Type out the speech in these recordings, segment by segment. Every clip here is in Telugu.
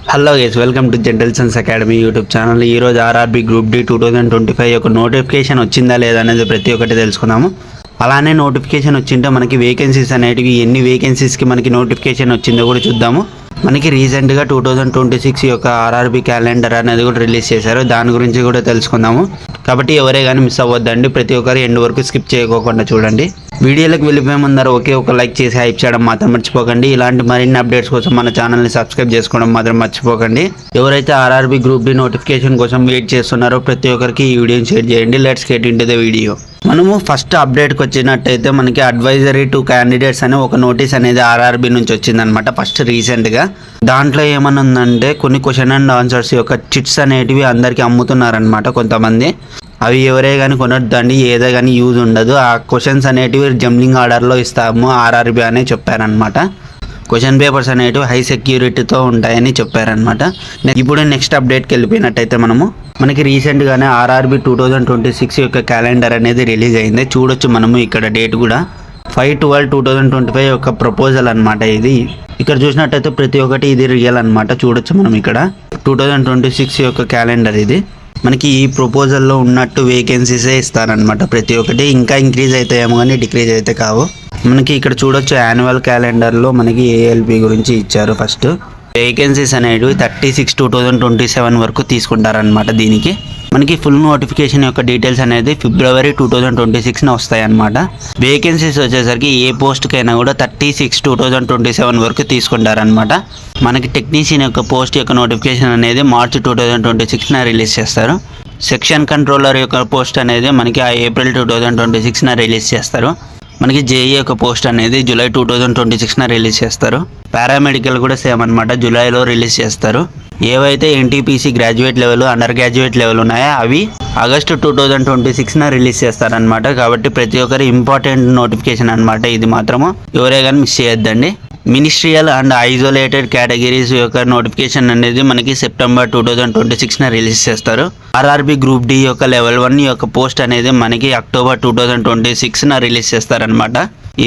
Hello guys, welcome to general science academy YouTube channel. ఈరోజు ఆర్ఆర్బీ గ్రూప్ డి 2025 యొక్క నోటిఫికేషన్ వచ్చిందా లేదా అనేది ప్రతి ఒక్కటి తెలుసుకుందాము. అలానే నోటిఫికేషన్ వచ్చింటే మనకి వేకెన్సీస్ అనేటివి ఎన్ని వేకెన్సీస్కి మనకి నోటిఫికేషన్ వచ్చిందో కూడా చూద్దాము. మనకి రీసెంట్గా 2026 యొక్క ఆర్ఆర్బీ క్యాలెండర్ అనేది కూడా రిలీజ్ చేశారు. దాని గురించి కూడా తెలుసుకుందాము. కాబట్టి ఎవరే కానీ మిస్ అవ్వద్దండి, ప్రతి ఒక్కరు ఎండ్ వరకు స్కిప్ చేయకోకుండా చూడండి. వీడియోలకు వెళ్ళిపోయే ముందర ఒకే ఒక లైక్ చేసి హైప్ చేయడం మాత్రం మర్చిపోకండి. ఇలాంటి మరిన్ని అప్డేట్స్ కోసం మన ఛానల్ని సబ్స్క్రైబ్ చేసుకోవడం మాత్రం మర్చిపోకండి. ఎవరైతే ఆర్ఆర్బీ గ్రూప్ డి నోటిఫికేషన్ కోసం వెయిట్ చేస్తున్నారో ప్రతి ఒక్కరికి ఈ వీడియోని షేర్ చేయండి. Let's get into the video. మనము ఫస్ట్ అప్డేట్కి వచ్చినట్టయితే మనకి అడ్వైజరీ టు క్యాండిడేట్స్ అనే ఒక నోటీస్ అనేది ఆర్ఆర్బీ నుంచి వచ్చిందనమాట. ఫస్ట్ రీసెంట్గా దాంట్లో ఏమన్నా ఉందంటే కొన్ని క్వశ్చన్ అండ్ ఆన్సర్స్ యొక్క చిట్స్ అనేటివి అందరికీ అమ్ముతున్నారనమాట కొంతమంది. అవి ఎవరే కానీ కొనొద్దండి, ఏదో కానీ యూజ్ ఉండదు. ఆ క్వశ్చన్స్ అనేటివి జంబ్లింగ్ ఆర్డర్లో ఇస్తాము ఆర్ఆర్బీ అనే చెప్పారనమాట. క్వశ్చన్ పేపర్స్ అనేటివి హై సెక్యూరిటీతో ఉంటాయని చెప్పారనమాట. ఇప్పుడు నెక్స్ట్ అప్డేట్కి వెళ్ళిపోయినట్టయితే మనకి రీసెంట్గానే ఆర్ఆర్బీ 2026 యొక్క క్యాలెండర్ అనేది రిలీజ్ అయింది. చూడొచ్చు మనము ఇక్కడ డేట్ కూడా 5/12/2025 యొక్క ప్రపోజల్ అనమాట. ఇది ఇక్కడ చూసినట్టయితే ప్రతి ఒక్కటి ఇది రియల్ అనమాట. చూడొచ్చు మనం ఇక్కడ 2026 యొక్క క్యాలెండర్ ఇది. మనకి ఈ ప్రపోజల్లో ఉన్నట్టు వేకెన్సీసే ఇస్తారనమాట ప్రతి ఒక్కటి. ఇంకా ఇంక్రీజ్ అవుతాయేమో కానీ డిక్రీజ్ అయితే కావు. మనకి ఇక్కడ చూడొచ్చు యాన్యువల్ క్యాలెండర్లో మనకి ఏఎల్పి గురించి ఇచ్చారు. ఫస్ట్ వేకెన్సీస్ అనేవి 36/2027 వరకు తీసుకుంటారనమాట. దీనికి మనకి ఫుల్ నోటిఫికేషన్ యొక్క డీటెయిల్స్ అనేది February 2026 వస్తాయన్నమాట. వేకెన్సీస్ వచ్చేసరికి ఏ పోస్ట్కైనా కూడా 36/2027 వరకు తీసుకుంటారనమాట. మనకి టెక్నీషియన్ యొక్క పోస్ట్ యొక్క నోటిఫికేషన్ అనేది March 2026 రిలీజ్ చేస్తారు. సెక్షన్ కంట్రోలర్ యొక్క పోస్ట్ అనేది మనకి April 2026 రిలీజ్ చేస్తారు. మనకి జేఈ యొక్క పోస్ట్ అనేది July 2026 రిలీజ్ చేస్తారు. పారామెడికల్ కూడా సేమ్ అనమాట, జూలైలో రిలీజ్ చేస్తారు. ఏవైతే NTPC graduate level, under graduate level ఉన్నాయో అవి August 2026 రిలీజ్ చేస్తారనమాట. కాబట్టి ప్రతి ఒక్కరి ఇంపార్టెంట్ నోటిఫికేషన్ అనమాట ఇది. మాత్రము ఎవరే కానీ మిస్ చేయొద్దండి. మినిస్ట్రియల్ అండ్ ఐసోలేటెడ్ కేటగిరీస్ యొక్క నోటిఫికేషన్ అనేది మనకి September 2026 రిలీజ్ చేస్తారు. ఆర్ఆర్బీ గ్రూప్ డి యొక్క లెవెల్ 1 యొక్క పోస్ట్ అనేది మనకి October 2026 రిలీజ్ చేస్తారనమాట.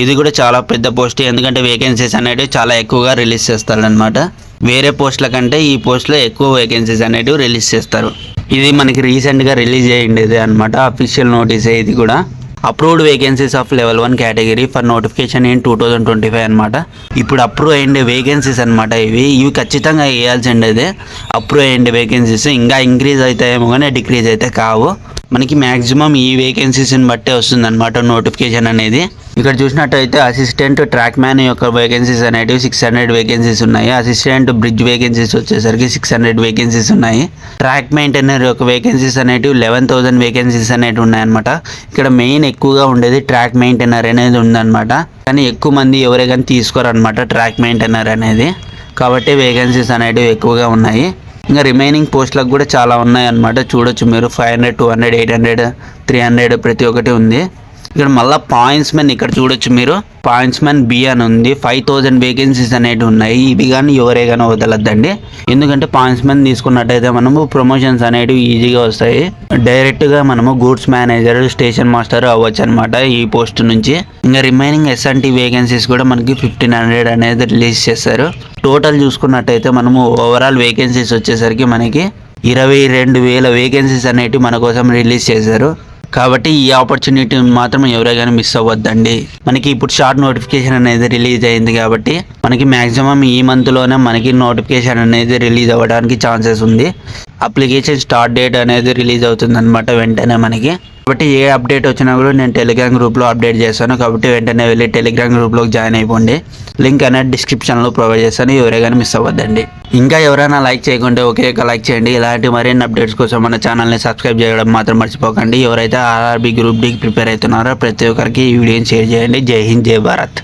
ఇది కూడా చాలా పెద్ద పోస్ట్, ఎందుకంటే వేకెన్సీస్ అనేవి చాలా ఎక్కువగా రిలీజ్ చేస్తారనమాట. వేరే పోస్టుల కంటే ఈ పోస్ట్లో ఎక్కువ వేకెన్సీస్ అనేవి రిలీజ్ చేస్తారు. ఇది మనకి రీసెంట్గా రిలీజ్ అయ్యిండేది అనమాట, అఫీషియల్ నోటీసే ఇది కూడా. Approved vacancies of level 1 category for notification in 2025 అనమాట. ఇప్పుడు అప్రూవ్ అయ్యిండే వేకెన్సీస్ అనమాట ఇవి ఖచ్చితంగా వేయాల్సిండేదే. అప్రూవ్ అయ్యిండే వేకెన్సీస్ ఇంకా ఇంక్రీజ్ అవుతాయేమో కానీ డిక్రీజ్ అయితే కావు. మనకి మ్యాక్సిమం ఈ వేకెన్సీస్ని బట్టే వస్తుందన్నమాట నోటిఫికేషన్ అనేది. ఇక్కడ చూసినట్టయితే అసిస్టెంట్ ట్రాక్ మ్యాన్ యొక్క వేకెన్సీస్ అనేటివి 600 వేకెన్సీస్ ఉన్నాయి. అసిస్టెంట్ బ్రిడ్జ్ వేకెన్సీస్ వచ్చేసరికి 600 వేకెన్సీస్ ఉన్నాయి. ట్రాక్ మెయింటైనర్ యొక్క వేకెన్సీస్ అనేటివి 11,000 వేకెన్సీస్ అనేటివి ఉన్నాయన్నమాట. ఇక్కడ మెయిన్ ఎక్కువగా ఉండేది ట్రాక్ మెయింటైనర్ అనేది ఉందన్నమాట. కానీ ఎక్కువ మంది ఎవరే కానీ తీసుకోరనమాట ట్రాక్ మెయింటైనర్ అనేది. కాబట్టి వేకెన్సీస్ అనేటివి ఎక్కువగా ఉన్నాయి. ఇంకా రిమైనింగ్ పోస్టులకు కూడా చాలా ఉన్నాయి అన్నమాట. చూడొచ్చు మీరు 500, 200, 800, 300 ప్రతి ఒక్కటి ఉంది. ఇక్కడ మళ్ళీ పాయింట్స్మెన్ ఇక్కడ చూడొచ్చు మీరు, పాయింట్స్మెన్ బి అని ఉంది. 5,000 వేకెన్సీస్ అనేవి ఉన్నాయి. ఇవి కానీ ఎవరే కానీ వదలద్దండి, ఎందుకంటే పాయింట్స్మెన్ తీసుకున్నట్టయితే మనము ప్రమోషన్స్ అనేవి ఈజీగా వస్తాయి. డైరెక్ట్గా మనము గూడ్స్ మేనేజర్, స్టేషన్ మాస్టర్ అవ్వచ్చు అనమాట ఈ పోస్ట్ నుంచి. ఇంకా రిమైనింగ్ ఎస్ఎన్టీ వేకెన్సీస్ కూడా మనకి 1,500 అనేది రిలీజ్ చేస్తారు. టోటల్ చూసుకున్నట్టయితే మనము ఓవరాల్ వేకెన్సీస్ వచ్చేసరికి మనకి 22,000 వేకెన్సీస్ అనేవి మన కోసం రిలీజ్ చేశారు. కాబట్టి ఈ ఆపర్చునిటీ మాత్రం ఎవరే కానీ మిస్ అవ్వద్దండి. మనకి ఇప్పుడు షార్ట్ నోటిఫికేషన్ అనేది రిలీజ్ అయింది కాబట్టి మనకి మ్యాక్సిమం ఈ మంత్లోనే మనకి నోటిఫికేషన్ అనేది రిలీజ్ అవ్వడానికి ఛాన్సెస్ ఉంది. అప్లికేషన్ స్టార్ట్ డేట్ అనేది రిలీజ్ అవుతుంది అనమాట వెంటనే మనకి. కాబట్టి ఏ అప్డేట్ వచ్చినా కూడా నేను టెలిగ్రామ్ గ్రూప్లో అప్డేట్ చేస్తాను. కాబట్టి వెంటనే వెళ్ళి టెలిగ్రామ్ గ్రూప్లోకి జాయిన్ అయిపోండి. లింక్ అనేది డిస్క్రిప్షన్లో ప్రొవైడ్ చేస్తాను, ఎవరే కానీ మిస్ అవ్వద్దండి. ఇంకా ఎవరైనా లైక్ చేయకుంటే ఒకే ఒక లైక్ చేయండి. ఇలాంటి మరిన్ని అప్డేట్స్ కోసం మన ఛానల్ని సబ్స్క్రైబ్ చేయడం మాత్రం మర్చిపోకండి. ఎవరైతే ఆర్ఆర్బీ గ్రూప్ డికి ప్రిపేర్ అవుతున్నారో ప్రతి ఒక్కరికి ఈ వీడియోని షేర్ చేయండి. జై హింద్, జై భారత్.